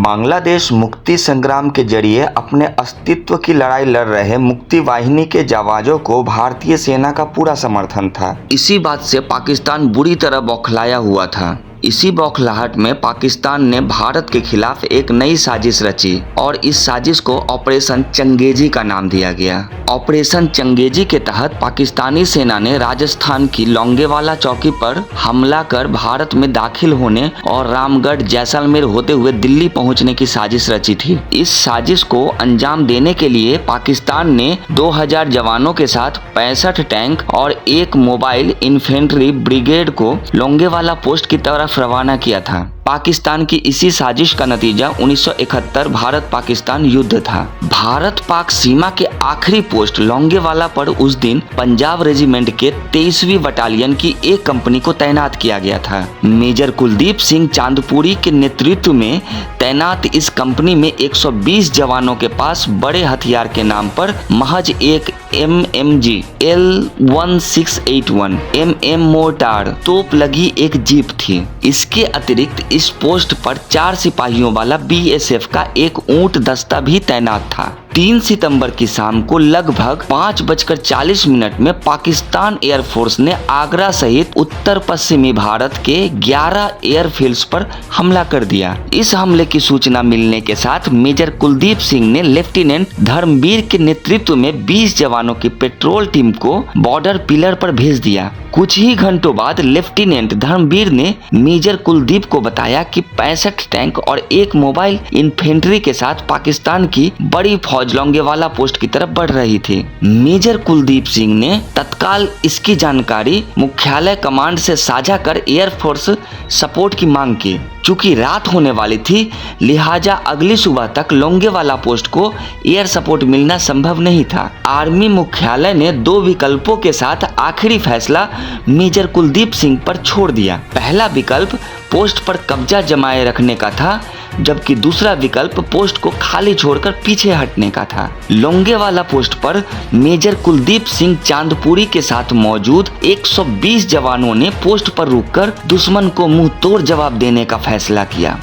बांग्लादेश मुक्ति संग्राम के जरिए अपने अस्तित्व की लड़ाई लड़ रहे मुक्ति वाहिनी के जाबाजों को भारतीय सेना का पूरा समर्थन था। इसी बात से पाकिस्तान बुरी तरह बौखलाया हुआ था। इसी बौखलाहट में पाकिस्तान ने भारत के खिलाफ एक नई साजिश रची और इस साजिश को ऑपरेशन चंगेजी का नाम दिया गया। ऑपरेशन चंगेजी के तहत पाकिस्तानी सेना ने राजस्थान की लोंगेवाला चौकी पर हमला कर भारत में दाखिल होने और रामगढ़ जैसलमेर होते हुए दिल्ली पहुंचने की साजिश रची थी। इस साजिश को अंजाम देने के लिए पाकिस्तान ने 2000 जवानों के साथ 65 टैंक और एक मोबाइल इन्फेंट्री ब्रिगेड को लोंगेवाला पोस्ट की तरफ रवाना किया था। पाकिस्तान की इसी साजिश का नतीजा 1971 भारत पाकिस्तान युद्ध था। भारत पाक सीमा के आखिरी पोस्ट लोंगेवाला पर उस दिन पंजाब रेजिमेंट के 23वीं बटालियन की एक कंपनी को तैनात किया गया था। मेजर कुलदीप सिंह चांदपुरी के नेतृत्व में तैनात इस कंपनी में 120 जवानों के पास बड़े हथियार के नाम पर महज एक MMG L1681 MM मोर्टार तोप लगी एक जीप थी। इसके अतिरिक्त इस पोस्ट पर 4 सिपाहियों वाला BSF का एक ऊंट दस्ता भी तैनात था। 3 सितंबर की शाम को लगभग 5:40 में पाकिस्तान एयरफोर्स ने आगरा सहित उत्तर पश्चिमी भारत के 11 एयरफील्ड्स पर हमला कर दिया। इस हमले की सूचना मिलने के साथ मेजर कुलदीप सिंह ने लेफ्टिनेंट धर्मवीर के नेतृत्व में 20 जवानों की पेट्रोल टीम को बॉर्डर पिलर पर भेज दिया। कुछ ही घंटों बाद लेफ्टिनेंट धर्मवीर ने मेजर कुलदीप को बताया कि 65 टैंक और एक मोबाइल इन्फेंट्री के साथ पाकिस्तान की बड़ी फौज लोंगेवाला पोस्ट की तरफ बढ़ रही थी। मेजर कुलदीप सिंह ने तत्काल इसकी जानकारी मुख्यालय कमांड से साझा कर एयरफोर्स सपोर्ट की मांग की। चूंकि रात होने वाली थी, लिहाजा अगली सुबह तक लोंगेवाला पोस्ट को एयर सपोर्ट मिलना संभव नहीं था। आर्मी मुख्यालय ने 2 विकल्पों के साथ आखिरी फैसला मेजर कुलदीप सिंह पर छोड़ दिया। पहला विकल्प पोस्ट पर कब्जा जमाए रखने का था, जबकि दूसरा विकल्प पोस्ट को खाली छोड़कर पीछे हटने का था। लोंगेवाला पोस्ट पर मेजर कुलदीप सिंह चांदपुरी के साथ मौजूद 120 जवानों ने पोस्ट पर रुककर दुश्मन को मुंह तोड़ जवाब देने का फैसला किया।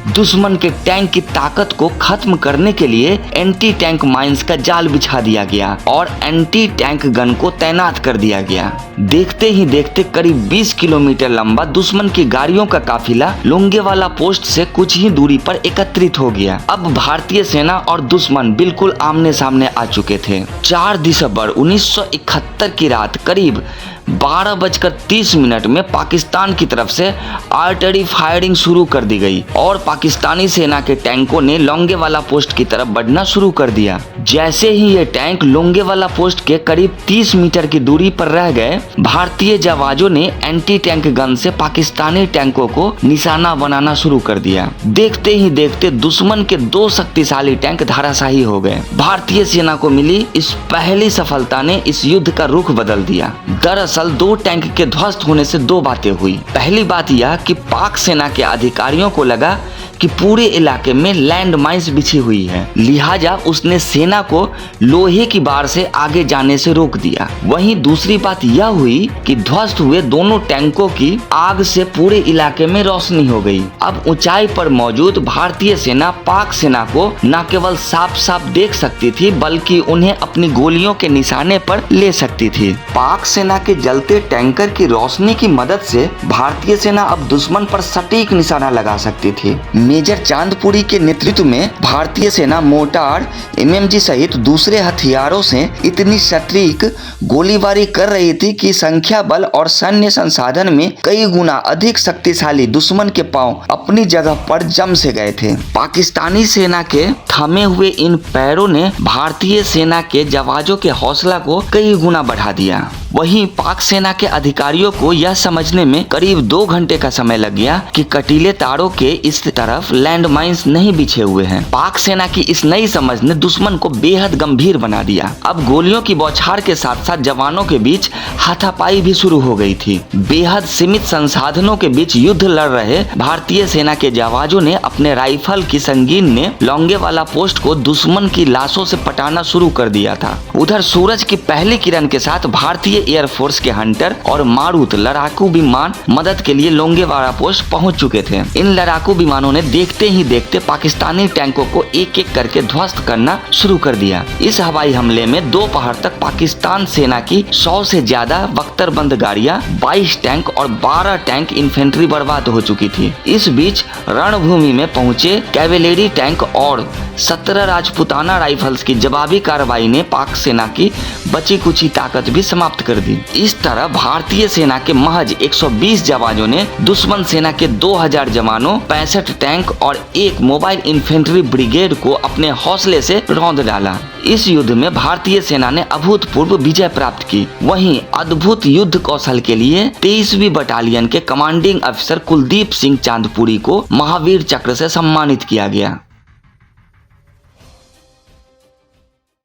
दुश्मन के टैंक की ताकत को खत्म करने के लिए एंटी टैंक माइंस का जाल बिछा दिया गया और एंटी टैंक गन को तैनात कर दिया गया। देखते ही देखते करीब 20 किलोमीटर लंबा दुश्मन की गाड़ियों का काफिला लोंगेवाला पोस्ट से कुछ ही दूरी पर एकत्रित हो गया। अब भारतीय सेना और दुश्मन बिल्कुल आमने सामने आ चुके थे। 4 दिसंबर 1971 की रात करीब 12:30 में पाकिस्तान की तरफ से आर्टिलरी फायरिंग शुरू कर दी गई और पाकिस्तानी सेना के टैंकों ने लोंगेवाला पोस्ट की तरफ बढ़ना शुरू कर दिया। जैसे ही ये टैंक लोंगेवाला पोस्ट के करीब 30 मीटर की दूरी पर रह गए, भारतीय जवानों ने एंटी टैंक गन से पाकिस्तानी टैंकों को निशाना बनाना शुरू कर दिया। देखते ही देखते दुश्मन के 2 शक्तिशाली टैंक धराशायी हो गए। भारतीय सेना को मिली इस पहली सफलता ने इस युद्ध का रुख बदल दिया। दरअसल 2 टैंक के ध्वस्त होने से 2 बातें हुई। पहली बात यह कि पाक सेना के अधिकारियों को लगा कि पूरे इलाके में लैंड माइंस बिछी हुई है, लिहाजा उसने सेना को लोहे की बार से आगे जाने से रोक दिया। वहीं दूसरी बात यह हुई कि ध्वस्त हुए दोनों टैंकों की आग से पूरे इलाके में रोशनी हो गई। अब ऊंचाई पर मौजूद भारतीय सेना पाक सेना को न केवल साफ साफ देख सकती थी, बल्कि उन्हें अपनी गोलियों के निशाने पर ले सकती थी। पाक सेना के जलते टैंकर की रोशनी की मदद से भारतीय सेना अब दुश्मन पर सटीक निशाना लगा सकती थी। मेजर चांदपुरी के नेतृत्व में भारतीय सेना मोर्टार, MMG सहित दूसरे हथियारों से इतनी सटीक गोलीबारी कर रही थी कि संख्या बल और सैन्य संसाधन में कई गुना अधिक शक्तिशाली दुश्मन के पांव अपनी जगह पर जम से गए थे। पाकिस्तानी सेना के थमे हुए इन पैरों ने भारतीय सेना के जवानों के हौसला को कई गुना बढ़ा दिया। वहीं पाक सेना के अधिकारियों को यह समझने में करीब 2 घंटे का समय लग गया कि कटीले तारों के इस तरफ लैंड माइंस नहीं बिछे हुए हैं। पाक सेना की इस नई समझ ने दुश्मन को बेहद गंभीर बना दिया। अब गोलियों की बौछार के साथ साथ जवानों के बीच हाथापाई भी शुरू हो गई थी। बेहद सीमित संसाधनों के बीच युद्ध लड़ रहे भारतीय सेना के जवानों ने अपने राइफल की संगीन ने लोंगेवाला पोस्ट को दुश्मन की लाशों से पटाना शुरू कर दिया था। उधर सूरज की पहली किरण के साथ भारतीय एयरफोर्स के हंटर और मारुत लड़ाकू विमान मदद के लिए लोंगेवाला पोस्ट पहुंच चुके थे। इन लड़ाकू विमानों ने देखते ही देखते पाकिस्तानी टैंकों को एक एक करके ध्वस्त करना शुरू कर दिया। इस हवाई हमले में दोपहर तक पाकिस्तान सेना की 100 से ज्यादा बख्तरबंद गाड़ियां, 22 टैंक और 12 टैंक इन्फेंट्री बर्बाद हो चुकी थी। इस बीच रणभूमि में पहुंचे कैवेलरी टैंक और 17 राजपुताना राइफल्स की जवाबी कार्रवाई ने पाक सेना की बची कुची ताकत भी समाप्त कर दी। इस तरह भारतीय सेना के महज 120 जवानों ने दुश्मन सेना के 2000 जवानों, 65 टैंक और एक मोबाइल इन्फेंट्री ब्रिगेड को अपने हौसले से रौंद डाला। इस युद्ध में भारतीय सेना ने अभूतपूर्व विजय प्राप्त की। वहीं अद्भुत युद्ध कौशल के लिए 23वीं बटालियन के कमांडिंग अफसर कुलदीप सिंह चांदपुरी को महावीर चक्र से सम्मानित किया गया।